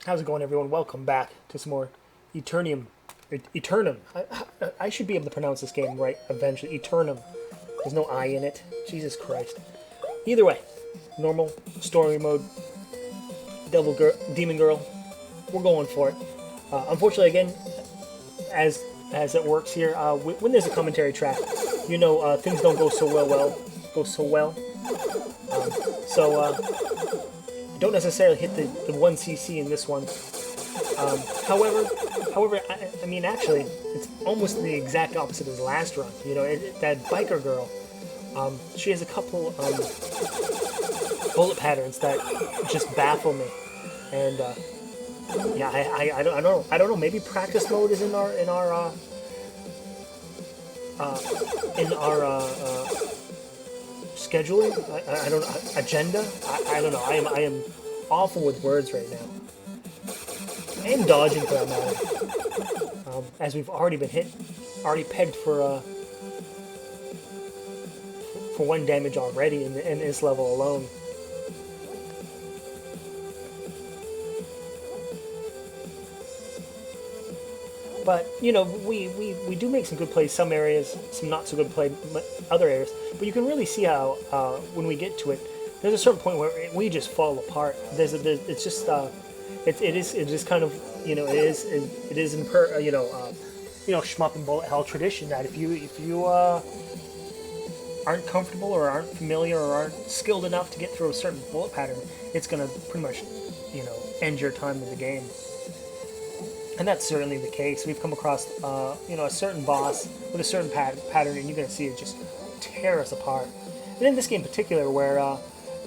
How's it going, everyone? Welcome back to some more Eternium. Aeternum. I should be able to pronounce this game right eventually. Aeternum. There's no I in it. Jesus Christ. Either way, normal story mode. Demon girl. We're going for it. Unfortunately, again, as it works here, when there's a commentary track, you know things don't go so well. Don't necessarily hit the 1cc in this one. However, I mean, actually, it's almost the exact opposite of the last run. You know, that biker girl, she has a couple bullet patterns that just baffle me, and yeah, I don't know. Maybe practice mode is in our scheduling. I don't know, agenda. I don't know. I am awful with words right now. And dodging, for that matter. As we've already been pegged for 1 damage already in this level alone. But, you know, we do make some good plays some areas, some not so good play other areas. But you can really see how, when we get to it, there's a certain point where we just fall apart. It's just, it is kind of, you know, it is shmup and bullet hell tradition that if you aren't comfortable or aren't familiar or aren't skilled enough to get through a certain bullet pattern, it's gonna pretty much, you know, end your time in the game. And that's certainly the case. We've come across, a certain boss with a certain pattern, and you're going to see it just tear us apart. And in this game in particular, where, as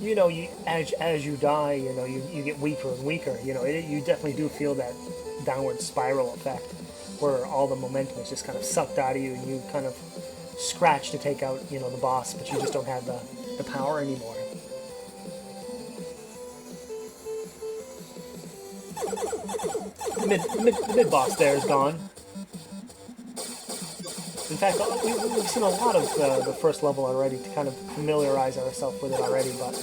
you die, you know, you get weaker and weaker. You know, you definitely do feel that downward spiral effect, where all the momentum is just kind of sucked out of you, and you kind of scratch to take out, you know, the boss, but you just don't have the power anymore. The mid boss there is gone. In fact, we've seen a lot of the first level already to kind of familiarize ourselves with it already, but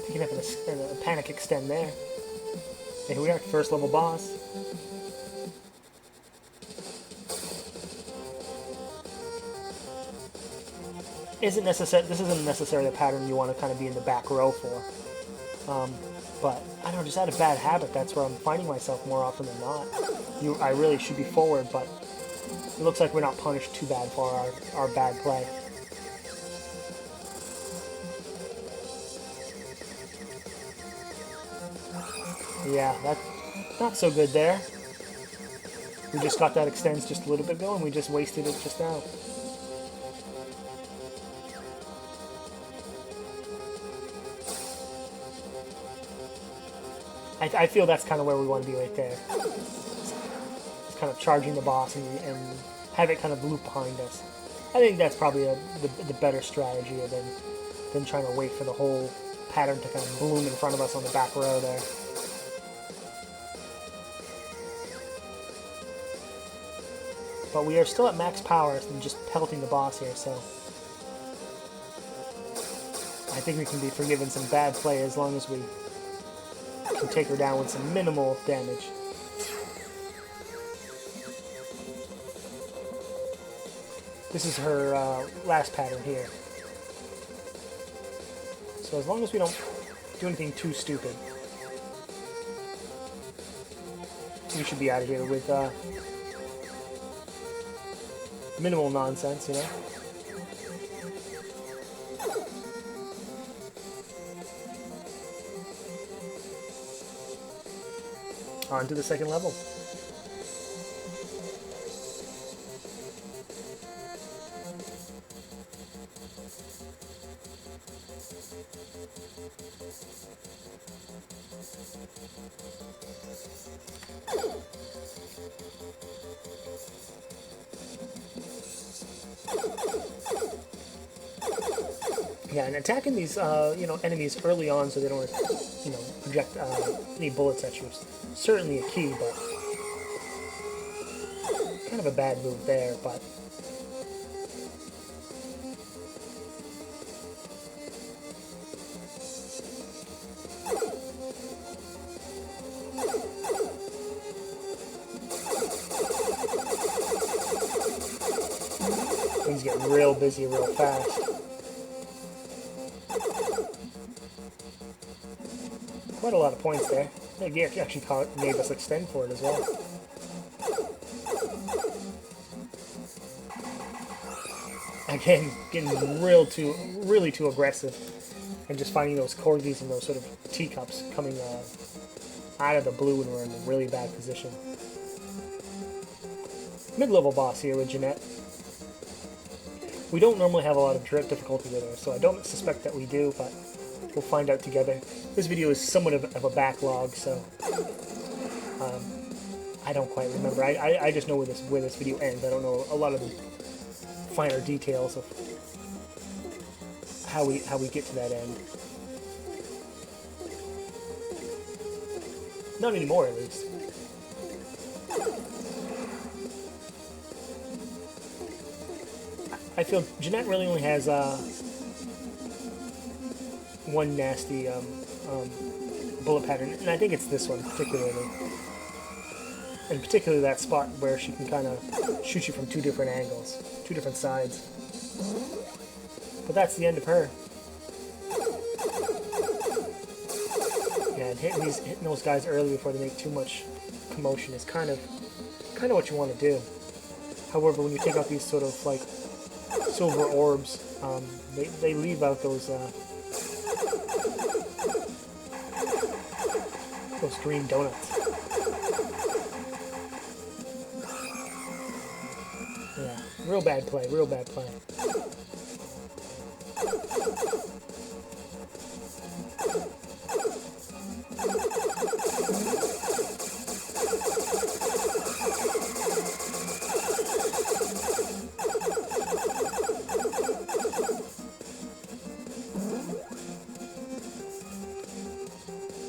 picking up a panic extend there. And here we are, first level boss. This isn't necessarily a pattern you want to kind of be in the back row for. But, I don't know, just out of bad habit, that's where I'm finding myself more often than not. I really should be forward, but it looks like we're not punished too bad for our bad play. Yeah, that's not so good there. We just got that extends just a little bit ago, and we just wasted it just now. I feel that's kind of where we want to be right there. Just kind of charging the boss and have it kind of loop behind us. I think that's probably the better strategy than trying to wait for the whole pattern to kind of bloom in front of us on the back row there. But we are still at max power and just pelting the boss here, so I think we can be forgiven some bad play as long as we can take her down with some minimal damage. This is her last pattern here. So as long as we don't do anything too stupid, we should be out of here with minimal nonsense, you know? On to the second level. Yeah, and attacking these, you know, enemies early on so they don't, you know, project any bullets at you is certainly a key, but kind of a bad move there, but... Things get real busy real fast. Quite a lot of points there. They actually made us extend for it as well. Again, getting really too aggressive, and just finding those corgis and those sort of teacups coming out of the blue when we're in a really bad position. Mid-level boss here with Jeanette. We don't normally have a lot of direct difficulty with her, so I don't suspect that we do, but we'll find out together. This video is somewhat of a backlog, so I don't quite remember. I just know where this video ends. I don't know a lot of the finer details of how we get to that end. Not anymore, at least. I feel Jeanette really only has one nasty bullet pattern, and I think it's this one particularly. And particularly that spot where she can kind of shoot you from two different angles, two different sides. But that's the end of her. Yeah, and hitting those guys early before they make too much commotion is kind of what you want to do. However, when you take out these sort of like silver orbs, they leave out those green donuts. Yeah, real bad play, real bad play.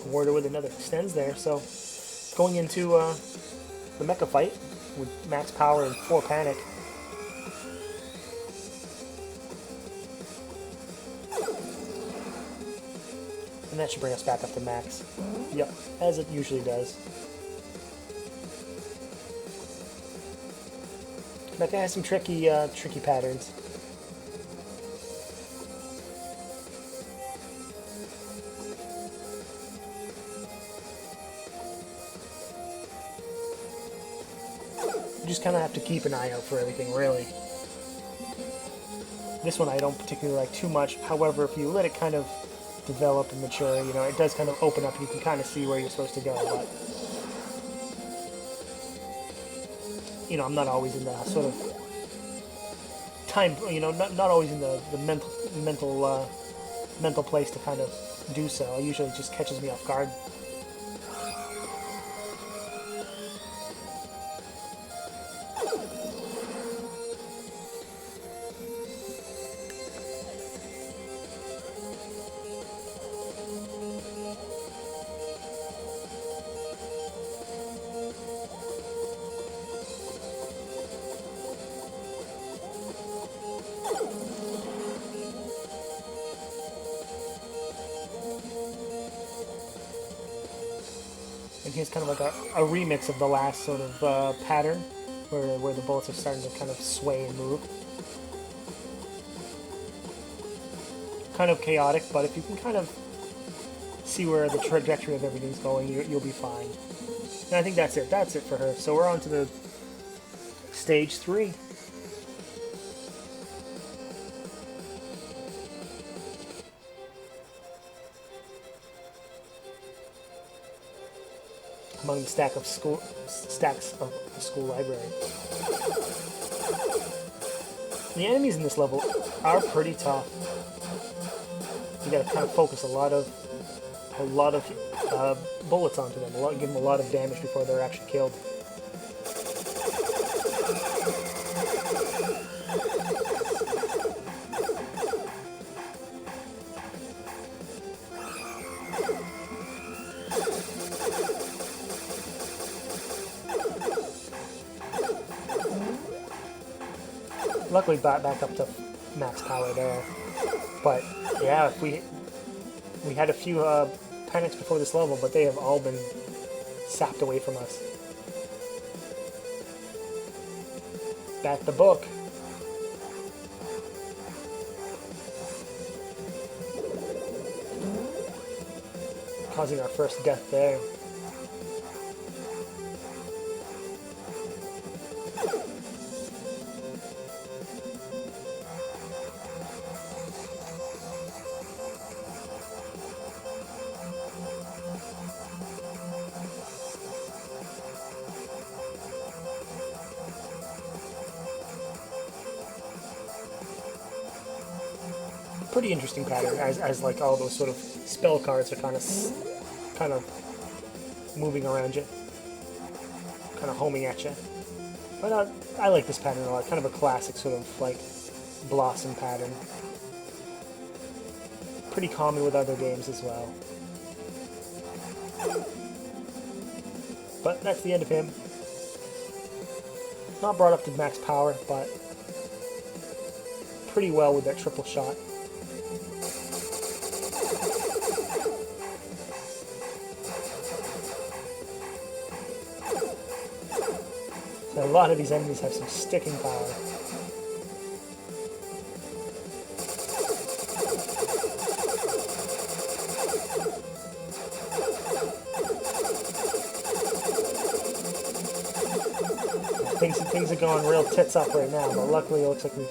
Warder with another extends there, so going into the mecha fight with max power and 4 panic. And that should bring us back up to max. Yep, as it usually does. Mecha has some tricky patterns. You just kind of have to keep an eye out for everything, really. This one I don't particularly like too much. However, if you let it kind of develop and mature, you know, it does kind of open up and you can kind of see where you're supposed to go. But, you know, I'm not always in the sort of time, you know, not always in the mental place to kind of do so. It usually just catches me off guard. And here's kind of like a remix of the last sort of pattern, where the bullets are starting to kind of sway and move. Kind of chaotic, but if you can kind of see where the trajectory of everything's going, you'll be fine. And I think that's it. That's it for her. So we're on to the stage 3. Among the stacks of the school library. The enemies in this level are pretty tough. You gotta kind of focus a lot of bullets onto them, give them a lot of damage before they're actually killed. Luckily, back up to max power there. But yeah, if we had a few panics before this level, but they have all been sapped away from us. Back the book. Causing our first death there. Pretty interesting pattern, as like all those sort of spell cards are kind of moving around you, kind of homing at you. But I like this pattern a lot. Kind of a classic sort of like blossom pattern. Pretty common with other games as well. But that's the end of him. Not brought up to max power, but pretty well with that triple shot. So a lot of these enemies have some sticking power. Things are going real tits up right now, but luckily it looks like we've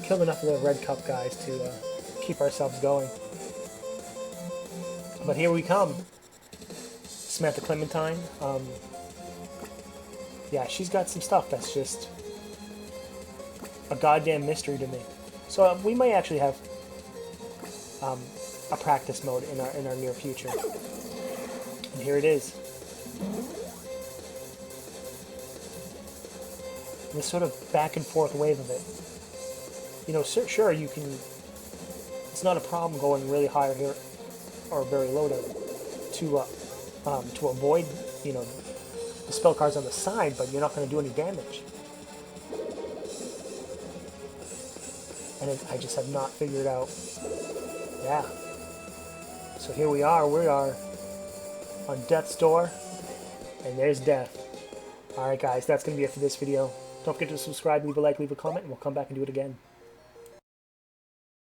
killed enough of the red cup guys to keep ourselves going. But here we come. Samantha Clementine. Yeah, she's got some stuff that's just a goddamn mystery to me. So we might actually have a practice mode in our near future. And here it is. This sort of back and forth wave of it. You know, sure you can. It's not a problem going really high here or very low to avoid, you know, the spell cards on the side, but you're not going to do any damage. And I just have not figured out. Yeah. So here we are. We are on death's door, and there's death. All right, guys, that's going to be it for this video. Don't forget to subscribe, leave a like, leave a comment, and we'll come back and do it again.